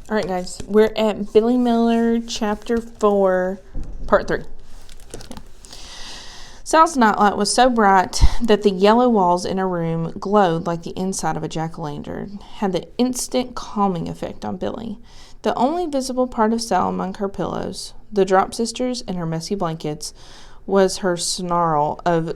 All right, guys, we're at Billy Miller, Chapter 4, Part 3. Sal's nightlight was so bright that the yellow walls in her room glowed like the inside of a jack-o'-lantern, had the instant calming effect on Billy. The only visible part of Sal among her pillows, the drop sisters and her messy blankets, was her snarl of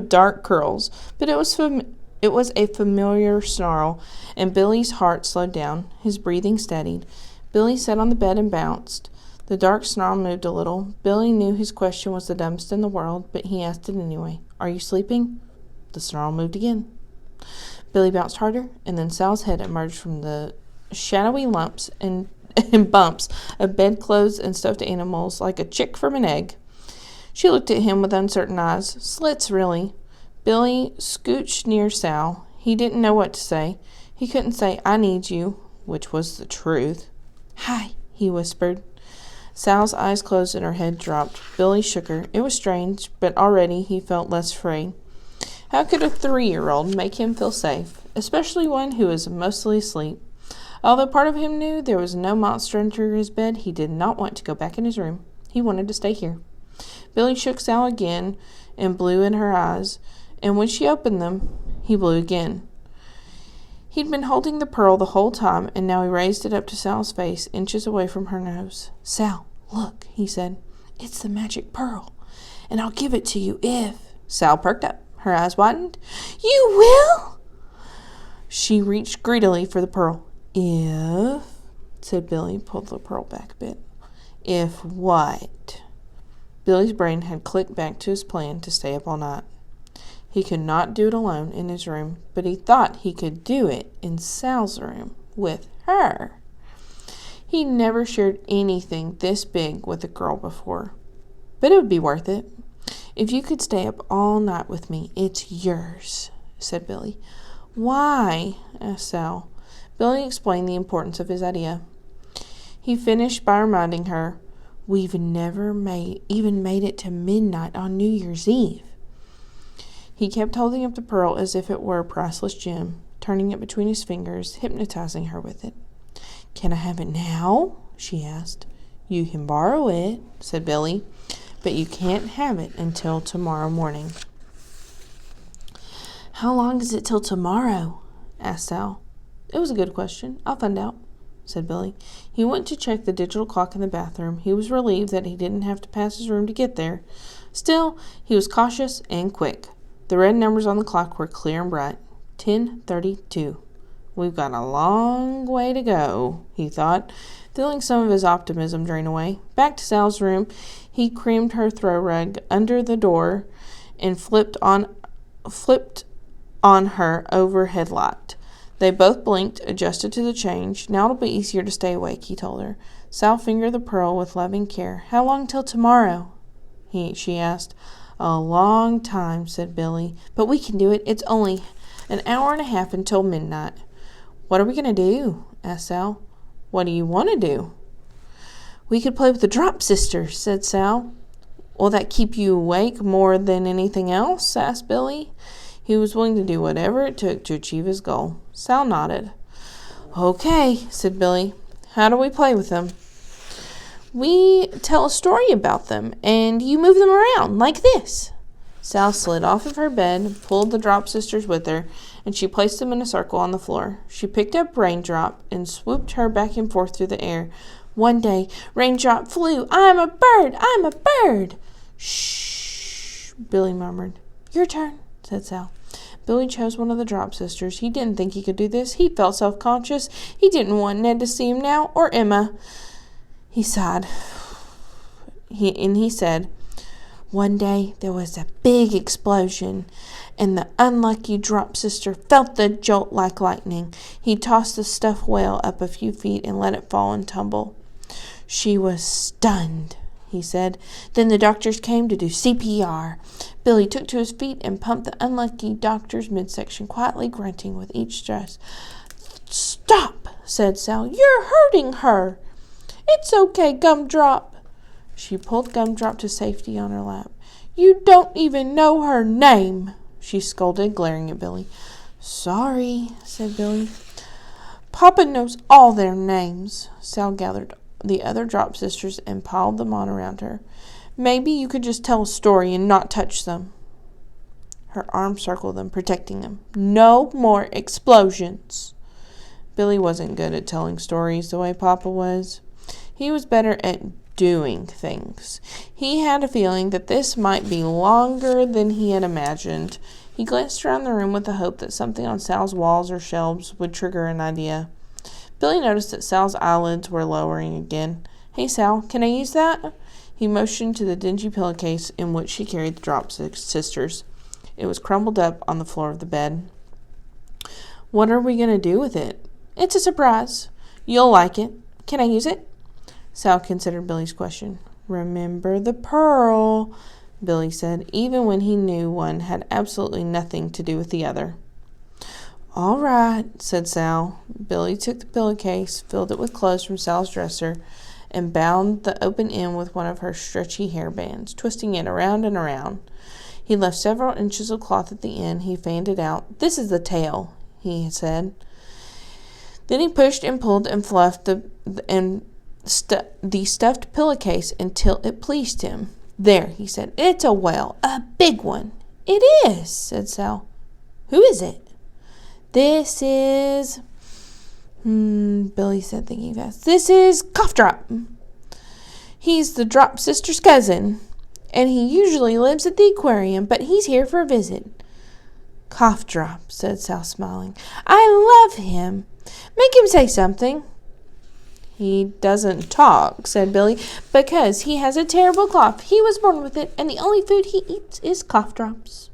dark curls, but it was a familiar snarl, and Billy's heart slowed down, his breathing steadied. Billy sat on the bed and bounced. The dark snarl moved a little. Billy knew his question was the dumbest in the world, but he asked it anyway. "Are you sleeping?" The snarl moved again. Billy bounced harder, and then Sal's head emerged from the shadowy lumps and bumps of bedclothes and stuffed animals like a chick from an egg. She looked at him with uncertain eyes. Slits, really. Billy scooched near Sal. He didn't know what to say. He couldn't say, "I need you," which was the truth. "Hi," he whispered. Sal's eyes closed and her head dropped. Billy shook her. It was strange, but already he felt less afraid. How could a 3-year-old make him feel safe, especially one who was mostly asleep? Although part of him knew there was no monster under his bed, he did not want to go back in his room. He wanted to stay here. Billy shook Sal again and blew in her eyes, and when she opened them, he blew again. He'd been holding the pearl the whole time, and now he raised it up to Sal's face, inches away from her nose. "Sal, look," he said. "It's the magic pearl, and I'll give it to you if—" Sal perked up. Her eyes widened. "You will?" She reached greedily for the pearl. "If," said Billy, pulled the pearl back a bit. "If what?" Billy's brain had clicked back to his plan to stay up all night. He could not do it alone in his room, but he thought he could do it in Sal's room with her. He never shared anything this big with a girl before. But it would be worth it. "If you could stay up all night with me, it's yours," said Billy. "Why?" asked Sal. Billy explained the importance of his idea. He finished by reminding her, "We've never even made it to midnight on New Year's Eve." He kept holding up the pearl as if it were a priceless gem, turning it between his fingers, hypnotizing her with it. "Can I have it now?" she asked. "You can borrow it," said Billy, "but you can't have it until tomorrow morning." "How long is it till tomorrow?" asked Sal. "It was a good question. I'll find out," said Billy. He went to check the digital clock in the bathroom. He was relieved that he didn't have to pass his room to get there. Still, he was cautious and quick. The red numbers on the clock were clear and bright. 10:32. "We've got a long way to go," he thought, feeling some of his optimism drain away. Back to Sal's room, he crammed her throw rug under the door and flipped on her overhead light. They both blinked, adjusted to the change. "Now it'll be easier to stay awake," he told her. Sal fingered the pearl with loving care. "How long till tomorrow?" she asked. "A long time," said Billy. "But we can do it. It's only an hour and a half until midnight." "What are we going to do?" asked Sal. "What do you want to do?" "We could play with the drop sisters," said Sal. "Will that keep you awake more than anything else?" asked Billy. He was willing to do whatever it took to achieve his goal. Sal nodded. "Okay," said Billy. "How do we play with them?" "We tell a story about them, and you move them around, like this." Sal slid off of her bed, pulled the drop sisters with her, and she placed them in a circle on the floor. She picked up Raindrop and swooped her back and forth through the air. One day, Raindrop flew. "I'm a bird! I'm a bird!" "Shh," Billy murmured. "Your turn," said Sal. Billy chose one of the drop sisters. He didn't think he could do this. He felt self-conscious. He didn't want Ned to see him now, or Emma. He sighed. He said, "One day there was a big explosion, and the unlucky drop sister felt the jolt like lightning." He tossed the stuffed whale up a few feet and let it fall and tumble. "She was stunned," he said. "Then the doctors came to do CPR." Billy took to his feet and pumped the unlucky doctor's midsection, quietly grunting with each thrust. "Stop," said Sal. "You're hurting her." "It's okay, Gumdrop." She pulled Gumdrop to safety on her lap. "You don't even know her name," she scolded, glaring at Billy. "Sorry," said Billy. Papa knows all their names. Sal gathered the other drop sisters and piled them on around her. Maybe you could just tell a story and not touch them. Her arm circled them, protecting them. No more explosions. Billy wasn't good at telling stories the way Papa was. He was better at doing things. He had a feeling that this might be longer than he had imagined. He glanced around the room with the hope that something on Sal's walls or shelves would trigger an idea. Billy noticed that Sal's eyelids were lowering again. Hey, Sal, can I use that? He motioned to the dingy pillowcase in which she carried the drop sisters. It was crumpled up on the floor of the bed. What are we going to do with it? It's a surprise. You'll like it. Can I use it? Sal considered Billy's question. Remember the pearl, Billy said, even when he knew one had absolutely nothing to do with the other. All right, said Sal. Billy took the pillowcase, filled it with clothes from Sal's dresser, and bound the open end with one of her stretchy hair bands, twisting it around and around. He left several inches of cloth at the end. He fanned it out. This is the tail, he said. Then he pushed and pulled and fluffed the stuffed pillowcase until it pleased him. There, he said. It's a whale. A big one. It is, said Sal. Who is it? This is... Billy said, thinking fast. This is Cough Drop. He's the drop sister's cousin, and he usually lives at the aquarium, but he's here for a visit. Cough Drop, said Sal, smiling. I love him. Make him say something. He doesn't talk, said Billy, because he has a terrible cough. He was born with it, and the only food he eats is cough drops.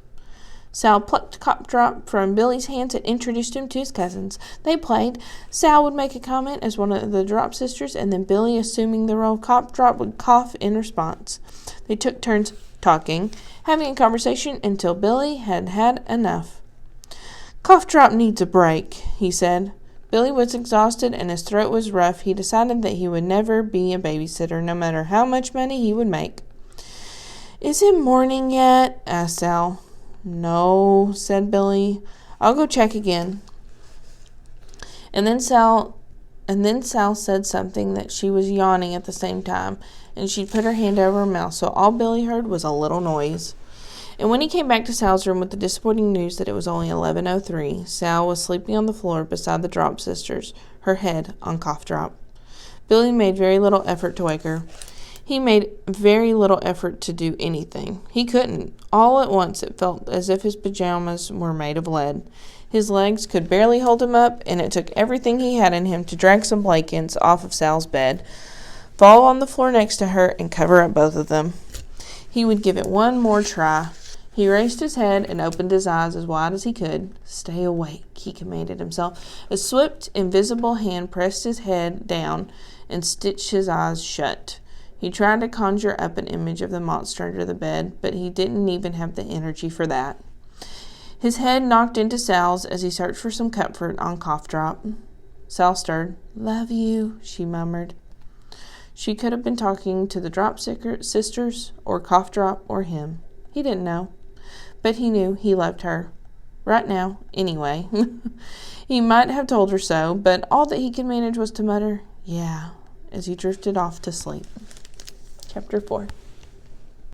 Sal plucked Cough Drop from Billy's hands and introduced him to his cousins. They played. Sal would make a comment as one of the drop sisters, and then Billy, assuming the role of Cough Drop, would cough in response. They took turns talking, having a conversation until Billy had had enough. Cough Drop needs a break, he said. Billy was exhausted and his throat was rough. He decided that he would never be a babysitter, no matter how much money he would make. Is it morning yet? Asked Sal. No, said Billy. I'll go check again. And then Sal said something that she was yawning at the same time, and she put her hand over her mouth, so all Billy heard was a little noise. And when he came back to Sal's room with the disappointing news that it was only 11:03, Sal was sleeping on the floor beside the drop sisters, her head on Cough Drop. Billy made very little effort to wake her. He made very little effort to do anything. He couldn't. All at once it felt as if his pajamas were made of lead. His legs could barely hold him up, and it took everything he had in him to drag some blankets off of Sal's bed, fall on the floor next to her, and cover up both of them. He would give it one more try. He raised his head and opened his eyes as wide as he could. Stay awake, he commanded himself. A swift, invisible hand pressed his head down and stitched his eyes shut. He tried to conjure up an image of the monster under the bed, but he didn't even have the energy for that. His head knocked into Sal's as he searched for some comfort on Cough Drop. Sal stirred. Love you, she murmured. She could have been talking to the drop sisters or Cough Drop or him. He didn't know. But he knew he loved her. Right now, anyway. He might have told her so, but all that he could manage was to mutter, yeah, as he drifted off to sleep. Chapter 4.